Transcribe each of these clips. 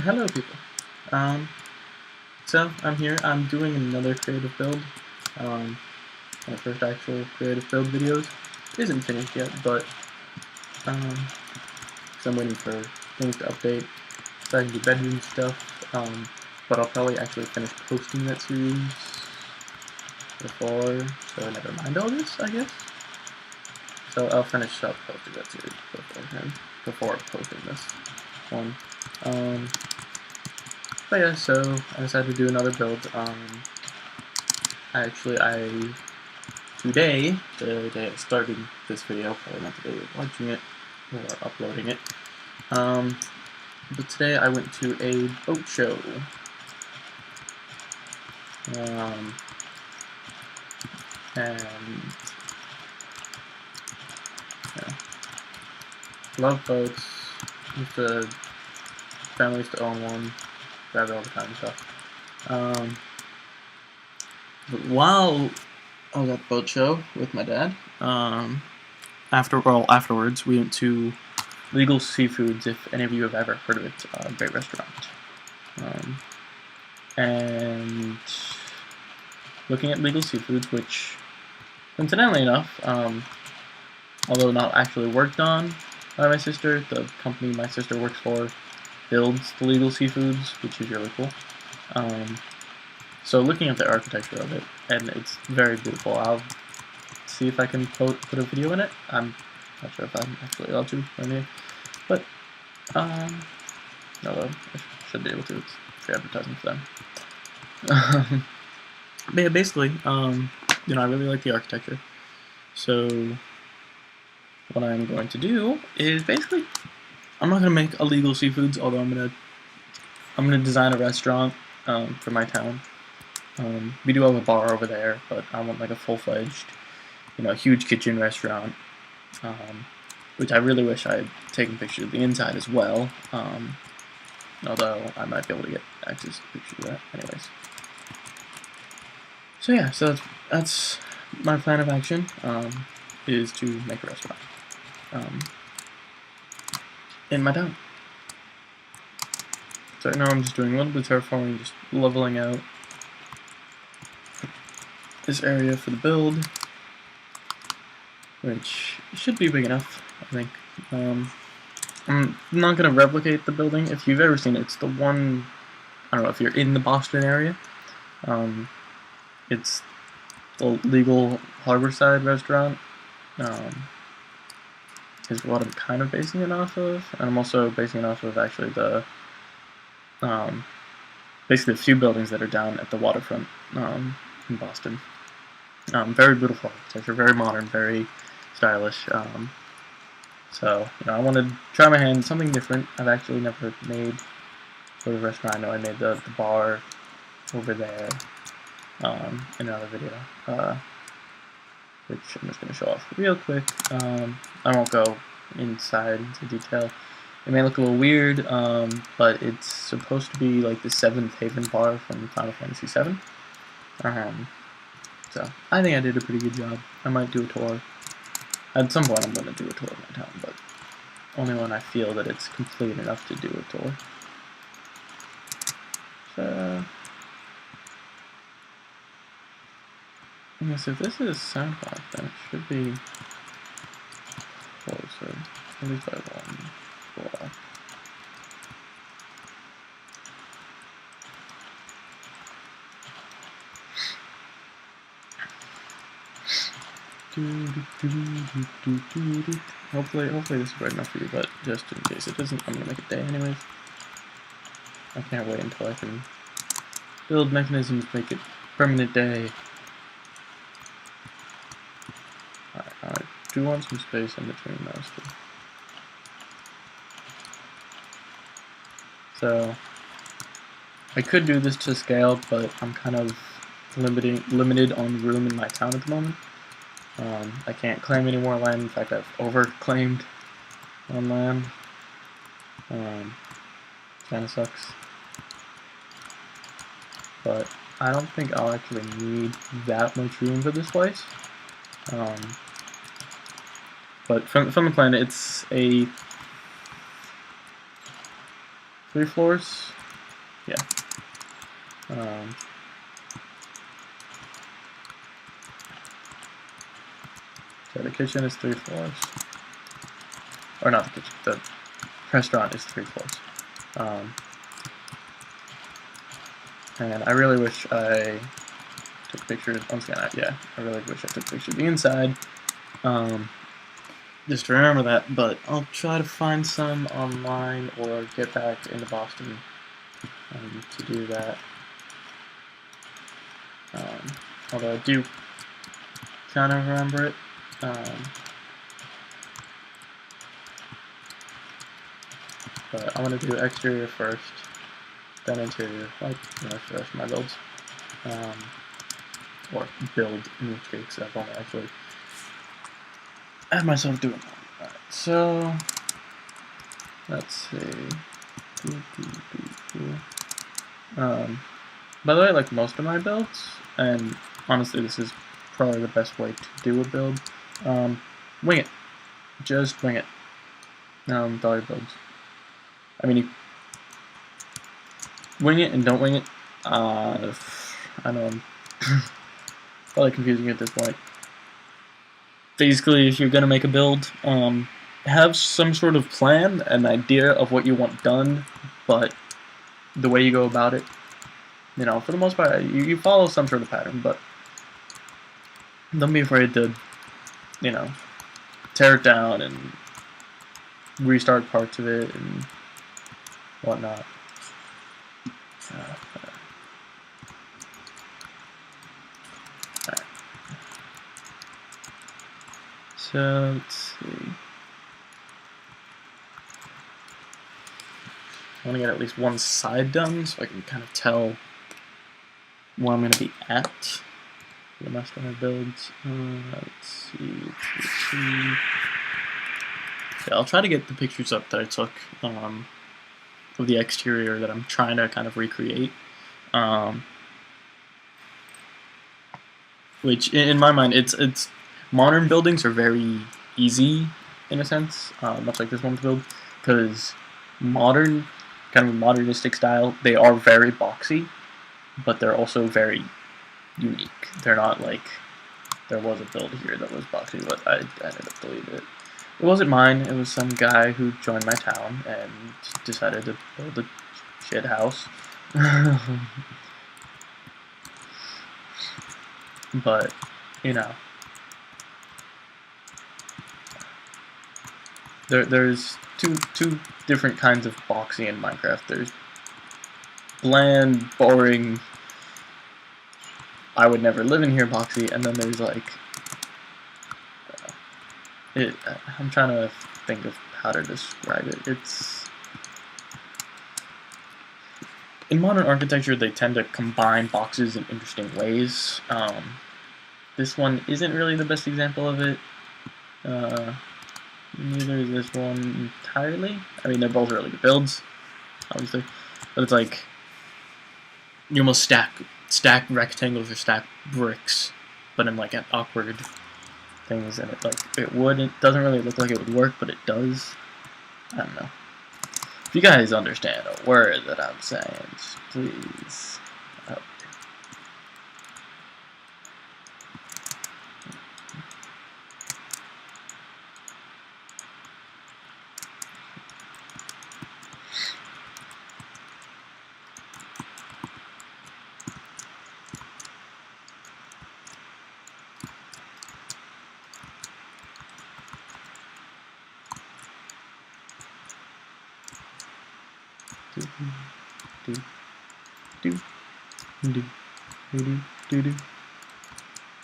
Hello people. So I'm here. I'm doing another creative build. My first actual creative build videos isn't finished yet, but so I'm waiting for things to update so I can do bedroom stuff. But I'll probably actually finish posting that series before, so never mind all this, I guess. So I'll finish up posting that series before posting this one. But yeah, so I decided to do another build. Today, the day of starting this video, probably not the day of watching it or uploading it, but today I went to a boat show. And yeah, love boats. Used to family used to own one, drive it all the time and stuff. But while I was at the boat show with my dad, afterwards we went to Legal Seafoods. If any of you have ever heard of it, it's a great restaurant. And looking at Legal Seafoods, which, incidentally enough, although not actually worked on by my sister, the company my sister works for builds the Legal Seafoods, which is really cool. So looking at the architecture of it, and it's very beautiful. I'll see if I can put a video in it. I'm not sure if I'm actually allowed to or anything, but although I should be able to. It's free advertising for them. But yeah, basically, you know, I really like the architecture. So what I'm going to do is basically, I'm not gonna make a Legal Seafoods, although I'm gonna design a restaurant for my town. We do have a bar over there, but I want like a full-fledged, you know, huge kitchen restaurant. Which I really wish I had taken pictures of the inside as well. Although I might be able to get access to pictures of that, anyways. So yeah, so that's my plan of action. Is to make a restaurant in my town. So right now I'm just doing a little bit of terraforming, just leveling out this area for the build, which should be big enough, I think. I'm not going to replicate the building. If you've ever seen it, it's the one, I don't know if you're in the Boston area, it's the Legal Harborside Restaurant, is what I'm kind of basing it off of, and I'm also basing it off of actually the, basically a few buildings that are down at the waterfront in Boston. Very beautiful architecture, very modern, very stylish. So, you know, I wanted to try my hand, something different. I've actually never made sort of restaurant. I know I made the bar over there in another video, which I'm just going to show off real quick. I won't go inside into detail. It may look a little weird, but it's supposed to be like the 7th Haven bar from Final Fantasy VII. So, I think I did a pretty good job. I might do a tour. At some point I'm going to do a tour of my town, but only when I feel that it's complete enough to do a tour. So, I guess if this is SoundCloud, then it should be closer. At least I want block. Hopefully this is bright enough for you, but just in case it doesn't, I'm gonna make it day anyways. I can't wait until I can build mechanisms to make it permanent day. Alright, I do want some space in between those two. So I could do this to scale, but I'm kind of limited on room in my town at the moment. I can't claim any more land. In fact, I've overclaimed on land. Kinda sucks. But I don't think I'll actually need that much room for this place. But from the plan, it's a 3 floors, So the kitchen is 3 floors. Or not the kitchen, the restaurant is 3 floors. And I really wish I took pictures. Once again, I really wish I took pictures of the inside. Just to remember that, but I'll try to find some online or get back into Boston to do that. Although I do kind of remember it. But I'm going to do exterior first, then interior, like the rest of my builds. Or build, in which case I've only actually had myself doing that. Alright, so let's see. By the way, like most of my builds, and honestly this is probably the best way to do a build, wing it. Just wing it. With all your builds. I mean, wing it and don't wing it. I know I'm probably confusing at this point. Basically, if you're gonna make a build, have some sort of plan, an idea of what you want done, but the way you go about it, you know, for the most part, you follow some sort of pattern, but don't be afraid to, you know, tear it down and restart parts of it and whatnot. Alright. So, let's see. I want to get at least one side done so I can kind of tell where I'm going to be at for the rest of my builds. Let's see. Yeah, I'll try to get the pictures up that I took of the exterior that I'm trying to kind of recreate. Which, in my mind, it's modern buildings are very easy in a sense, much like this one to build, because modern, kind of modernistic style, they are very boxy, but they're also very unique. They're not like, there was a build here that was boxy, but I ended up deleting it. It wasn't mine, it was some guy who joined my town and decided to build a shit house. But, you know, there's two different kinds of boxy in Minecraft. There's bland, boring, I would never live in here boxy, and then there's like, I'm trying to think of how to describe it. It's, in modern architecture, they tend to combine boxes in interesting ways. This one isn't really the best example of it. Neither is this one entirely. I mean, they're both really good builds, obviously. But it's like, you almost stack rectangles or stack bricks, but in like an awkward things, and it doesn't really look like it would work, but it does. I don't know. If you guys understand a word that I'm saying, please help.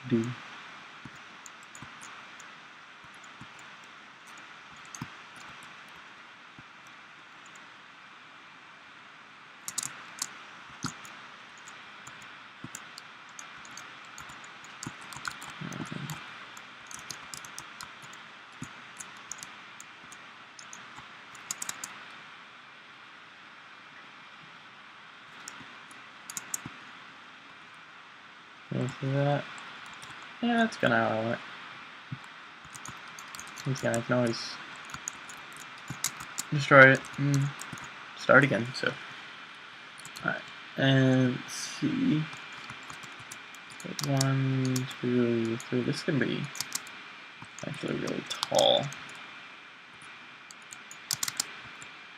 Do. For that. Yeah, that's gonna how I want it. Once again, I can always destroy it and start again, so. Alright. And let's see. 1, 2, 3. This can be actually really tall.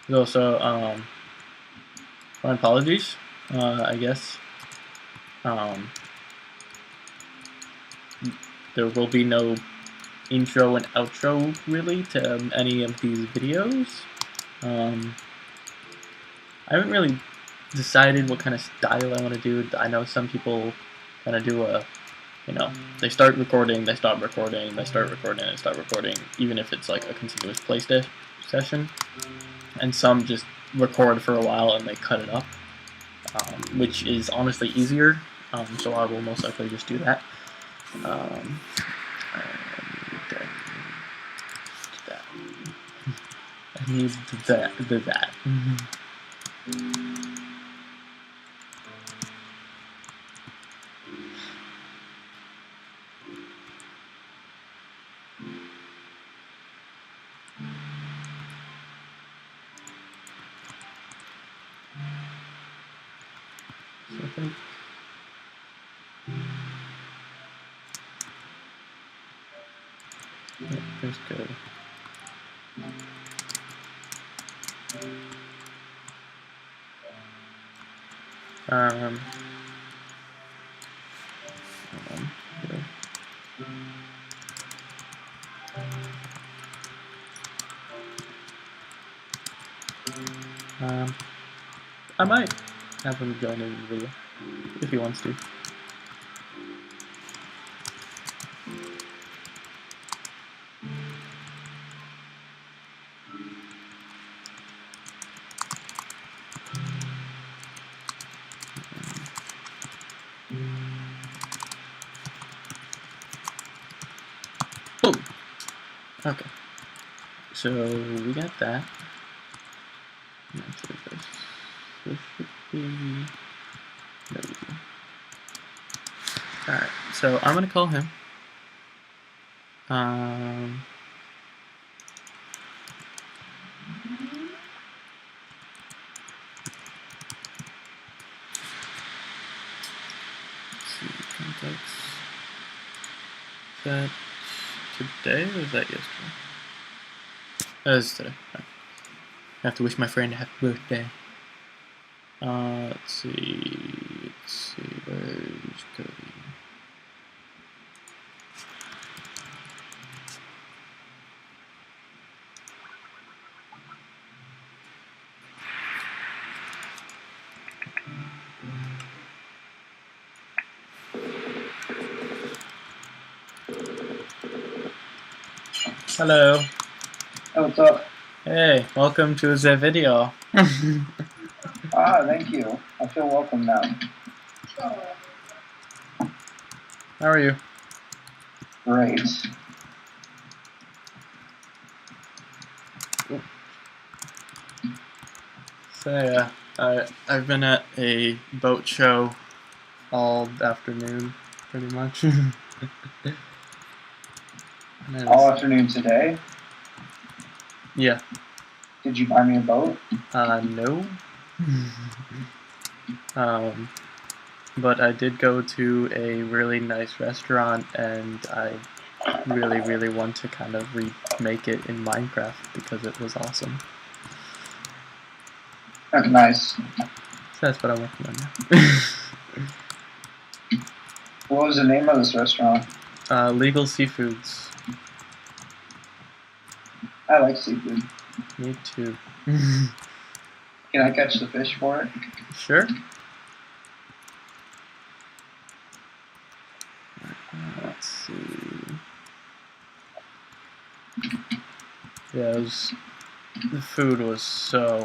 There's also, my apologies, I guess. There will be no intro and outro really to any of these videos. I haven't really decided what kind of style I want to do. I know some people kind of do a, they start recording, they stop recording, they start recording, they stop recording, even if it's like a continuous play session. And some just record for a while and they cut it up, which is honestly easier. So I will most likely just do that. I need that. Let's go. I might have him join in the video if he wants to. Boom. Okay. So we got that. This should be. There we go. Alright, so I'm gonna call him. Let's see, contacts. Is that today or is that yesterday? That is today. Right. I have to wish my friend a happy birthday. Let's see, where's Cody? Hello. Hey, what's up? Hey, welcome to the video. Thank you. I feel welcome now. How are you? Great. So I've been at a boat show all afternoon, pretty much. All afternoon today? Yeah. Did you buy me a boat? No. But I did go to a really nice restaurant, and I really, really want to kind of remake it in Minecraft because it was awesome. That's nice. So that's what I'm working on now. What was the name of this restaurant? Legal Seafoods. I like seafood. Me too. Can I catch the fish for it? Sure. Let's see. Yeah, the food was so